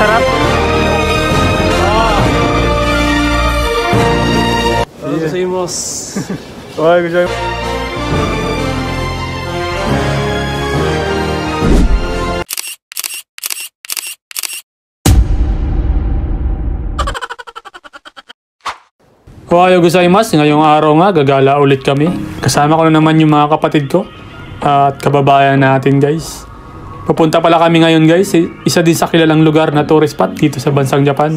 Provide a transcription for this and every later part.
Masarap. Gozaimasu. Oy, gozaimasu. Ohayo gozaimasu. Ngayong araw nga, gagala ulit kami. Kasama ko na naman yung mga kapatid ko at kababayan natin, guys. Pupunta pala kami ngayon, guys. Isa din sa kilalang lugar na tourist spot dito sa bansang Japan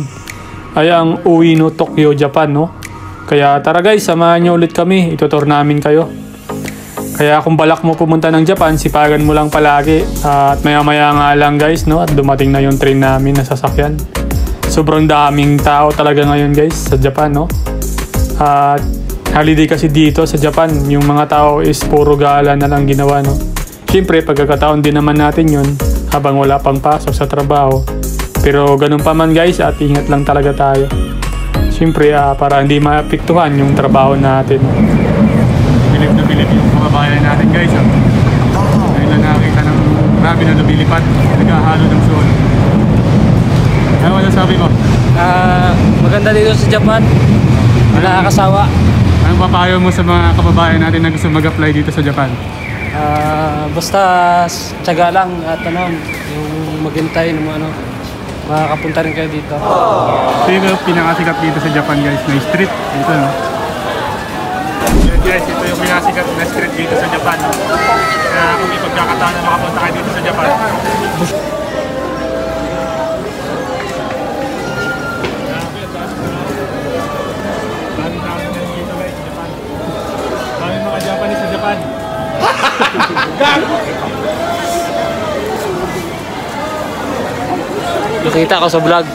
ay ang Ueno, Tokyo, Japan, no? Kaya tara, guys, samahan nyo ulit kami. Itutur namin kayo. Kaya kung balak mo pumunta ng Japan, sipagan mo lang palagi. At maya-maya nga lang, guys, no? At dumating na yung train namin na sasakyan. Sobrang daming tao talaga ngayon, guys, sa Japan, no? At holiday kasi dito sa Japan, yung mga tao is puro gala na lang ginawa, no? Siyempre, pagkakataon din naman natin yun habang wala pang pasok sa trabaho. Pero ganun pa man, guys, at ingat lang talaga tayo. Siyempre, para hindi maapektuhan yung trabaho natin. Bilib na bilib yung kababayan natin, guys. Ngayon lang nakakita ng marami na lumilipad, naghahalo ng sol. Ano masasabi mo? Maganda dito sa Japan. Nakakasawa. Anong papayo mo sa mga kababayan natin na gusto mag-apply dito sa Japan? Basta tiyaga lang at yung maghintay ng makakapunta rin kayo dito. Ito yung pinakasikat dito sa Japan, guys. May street dito, no? Guys, ito yung pinakasikat na street dito sa Japan, no? Kaya kung may pagkakataon na makapunta kayo dito sa Japan, Japanese sa Japan. Nakita ko sa vlog.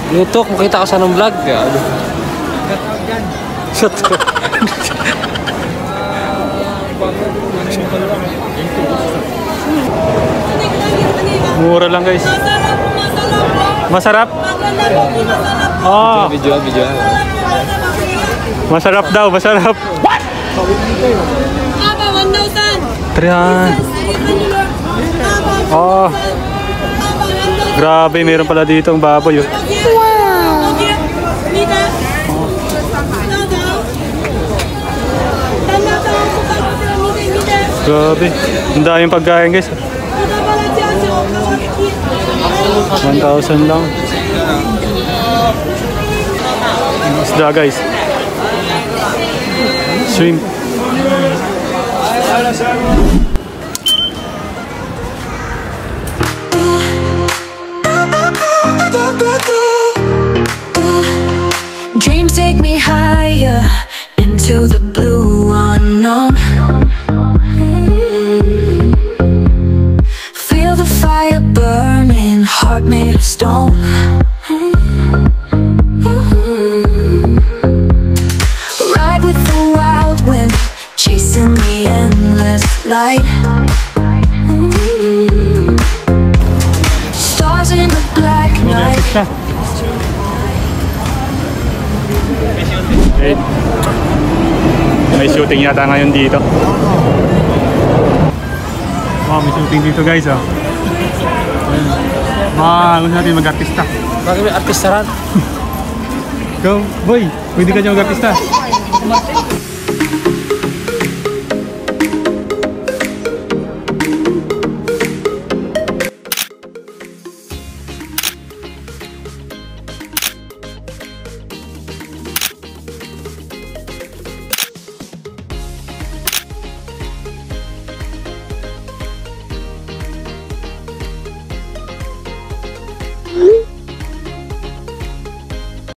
Lutok, makita ko sa ng vlog. Shot. Mura lang, guys. Masarap? Oh. Video. Masarap daw, masarap. What? 300. Oh. Grabe, meron pala dito ang baboy. Oh. Grabe. Ang daming pagkain, guys. 1,000 lang. Isda, guys. Shrimp. Dreams take me higher into the blue unknown. Feel the fire burning, heart made of stone. Ride with the wild wind, chasing the endless light. Stars in the black night. Okay. May shooting yata ngayon dito. Wow, may shooting dito, guys. Oh. Gusto natin mag-artista. Bakit may artista rin? Go, boy! Pwede ka niya mag-artista.